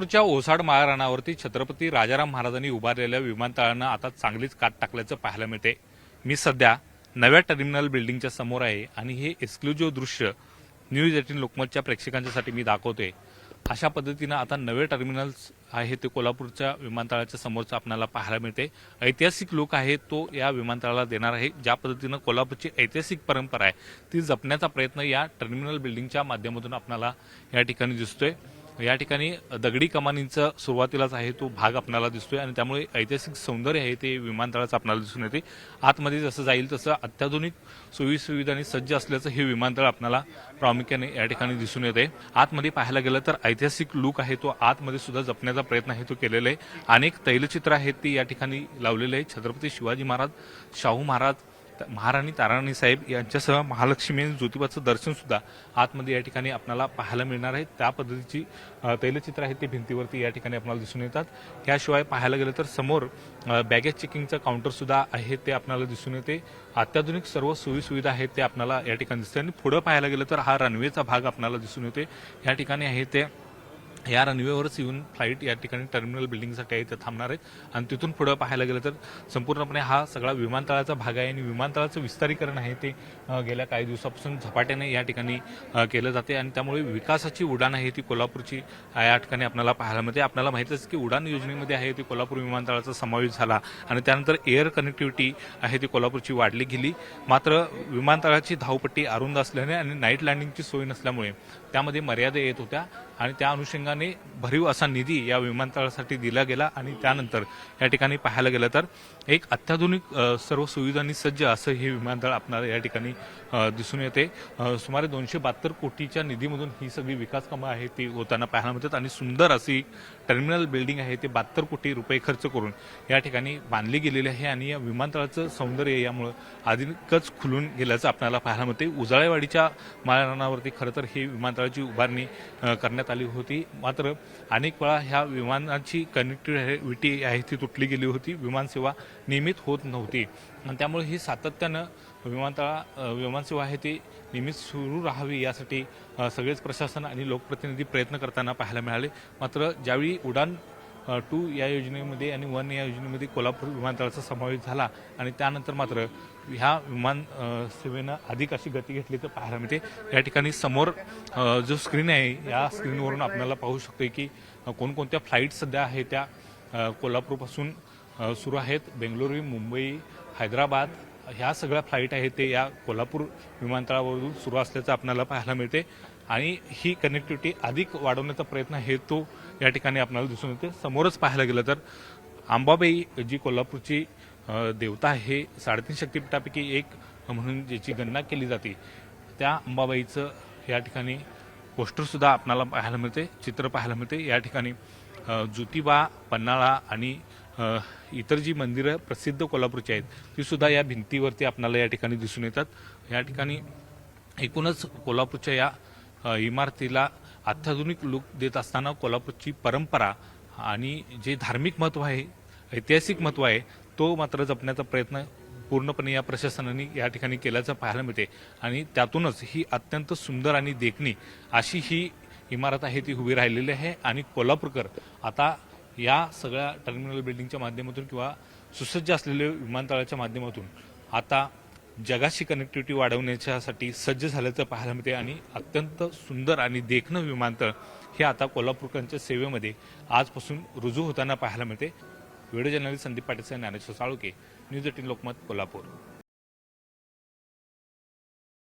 कोल्हापूरच्या ओसाड माळरानावरती छत्रपती राजाराम महाराजांनी उभारलेल्या विमानतळानं आता चांगलीच कात टाकल्याचं पाहायला मिळते। मी सध्या नव्या टर्मिनल बिल्डिंगच्या समोर आहे आणि हे एक्सक्लुझिव्ह दृश्य न्यूज 18 लोकमतच्या प्रेक्षकांसाठी मी दाखवतोय। अशा पद्धतीनं आता नवे टर्मिनल्स आहे ते कोल्हापूरच्या विमानतळाच्या समोरचं आपल्याला पाहायला मिळते। ऐतिहासिक लुक आहे तो या विमानतळाला देणार आहे। ज्या पद्धतीनं कोल्हापूरची ऐतिहासिक परंपरा आहे ती जपण्याचा प्रयत्न या टर्मिनल बिल्डिंगच्या माध्यमातून आपल्याला या ठिकाणी दिसतोय। या ठिकाणी दगडी कमानींचा सुरुवातीलाच आहे तो भाग आपल्याला दिसतोय आणि त्यामुळे ऐतिहासिक सौंदर्य आहे ते विमानतळाचं आपल्याला दिसून येते। आतमध्ये जसं जाईल तसं अत्याधुनिक सोयी सुविधांनी सज्ज असल्याचं हे विमानतळ आपल्याला प्रामुख्याने या ठिकाणी दिसून येते। आतमध्ये पाहायला गेलं तर ऐतिहासिक लुक आहे तो आतमध्ये सुद्धा जपण्याचा प्रयत्न आहे तो केलेला आहे। अनेक तैलचित्र आहेत ती या ठिकाणी लावलेले आहे। छत्रपती शिवाजी महाराज, शाहू महाराज, महाराणी ताराणी साहेब यांच्यासह महालक्ष्मी ज्योतिबाचं दर्शन सुद्धा आतमध्ये या ठिकाणी आपल्याला पाहायला मिळणार आहे। त्या पद्धतीची तैलचित्र आहेत ते भिंतीवरती या ठिकाणी आपल्याला दिसून येतात। याशिवाय पाहायला गेलं तर समोर बॅगेज चेकिंगचं काउंटर सुद्धा आहे ते आपल्याला दिसून येते। अत्याधुनिक सर्व सोयी सुविधा आहेत ते आपल्याला या ठिकाणी दिसते आणि पुढे पाहायला गेलं तर हा रनवेचा भाग आपल्याला दिसून येते। या ठिकाणी आहे ते या रनवेवरच येऊन फ्लाईट या ठिकाणी टर्मिनल बिल्डिंगसाठी आहे ते थांबणार आहेत आणि तिथून पुढे पाहायला गेलं तर संपूर्णपणे हा सगळा विमानतळाचा भाग आहे आणि विमानतळाचं विस्तारीकरण आहे ते गेल्या काही दिवसापासून झपाट्याने या ठिकाणी केलं जाते आणि त्यामुळे विकासाची उडान आहे ती कोल्हापूरची या ठिकाणी आपल्याला पाहायला मिळते। आपल्याला माहितीच की उडान योजनेमध्ये आहे ती कोल्हापूर विमानतळाचा समावेश झाला आणि त्यानंतर एअर कनेक्टिव्हिटी आहे ती कोल्हापूरची वाढली गेली। मात्र विमानतळाची धावपट्टी अरुंद असल्याने आणि नाईट लँडिंगची सोय नसल्यामुळे त्यामध्ये मर्यादा येत होत्या आणि त्या अनुषंगाने भरीव असा निधी या विमानतळासाठी दिला गेला आणि त्यानंतर या ठिकाणी पाहायला गेलं तर एक अत्याधुनिक सर्व सुविधांनी सज्ज असं हे विमानतळ आपल्याला या ठिकाणी दिसून येते। सुमारे 272 कोटीच्या निधीमधून ही सगळी विकास कामं आहे ती होताना पाहायला मिळतात आणि सुंदर अशी टर्मिनल बिल्डिंग आहे ते 72 कोटी रुपये खर्च करून या ठिकाणी बांधली गेलेली आहे आणि या विमानतळाचं सौंदर्य यामुळे अधिकच खुलून गेल्याचं आपल्याला पाहायला मिळते। उजाळेवाडीच्या माळरानावरती खरं तर ही विमानतळाची उभारणी करण्यात आली होती, मात्र अनेक वेळा ह्या विमानाची कनेक्टिव्हिटी आहे ती तुटली गेली होती, विमानसेवा नियमित होत नव्हती आणि त्यामुळे ही सातत्यानं विमानसेवा आहे ती नियमित सुरू राहावी यासाठी सगळेच प्रशासन आणि लोकप्रतिनिधी प्रयत्न करताना पाहायला मिळाले। मात्र ज्यावेळी उडान 2 या योजनेमध्ये आणि 1 या योजनेमध्ये कोल्हापूर विमानतळाचा समावेश झाला आणि त्यानंतर मात्र ह्या विमान सेवेनं अधिक अशी गती घेतली तर पाहायला मिळते। या ठिकाणी समोर जो स्क्रीन आहे या स्क्रीनवरून आपल्याला पाहू शकतो की कोणकोणत्या फ्लाईट सध्या आहे त्या कोल्हापूरपासून सुरू आहेत। बेंगळुरू, मुंबई, हैदराबाद ह्या सगळ्या फ्लाईट आहेत ते या कोल्हापूर विमानतळावरून सुरू असल्याचं आपल्याला पाहायला मिळते आणि ही कनेक्टिव्हिटी अधिक वाढवण्याचा प्रयत्न आहे तो या ठिकाणी आपल्याला दिसून येते। समोरच पाहायला गेलं तर अंबाबाई जी कोल्हापूरची देवता आहे, 3.5 शक्तिपीठापैकी एक म्हणून ज्याची गणना केली जाते त्या अंबाबाईचं या ठिकाणी पोस्टर सुद्धा आपल्याला पाहायला मिळते, चित्र पाहायला मिळते। या ठिकाणी ज्योतिबा, पन्हाळा आणि इतर जी मंदिरं प्रसिद्ध कोल्हापूरची आहेत ती सुद्धा या भिंतीवरती आपल्याला या ठिकाणी दिसून येतात। या ठिकाणी एकूणच कोल्हापूरच्या या इमारतीला अत्याधुनिक लुक देत असताना कोल्हापूरची परंपरा आणि जे धार्मिक महत्त्व आहे, ऐतिहासिक महत्त्व आहे तो मात्र जपण्याचा प्रयत्न पूर्णपणे या प्रशासनाने या ठिकाणी केल्याचं पाहायला मिळते आणि त्यातूनच ही अत्यंत सुंदर आणि देखणी अशी ही इमारत आहे ती उभी राहिलेली आहे आणि कोल्हापूरकर आता या सगळ्या टर्मिनल बिल्डिंगच्या माध्यमातून किंवा सुसज्ज असलेल्या विमानतळाच्या माध्यमातून आता जगाशी कनेक्टिव्हिटी वाढवण्यासाठी सज्ज झाल्याचं पाहायला मिळते आणि अत्यंत सुंदर आणि देखणं विमानतळ हे आता कोल्हापूरकरांच्या सेवेमध्ये आजपासून रुजू होताना पाहायला मिळते। Video journalist Sandeep Patil, Dnyaneshwar Salunkhe, news 18 Lokmat, Kolhapur.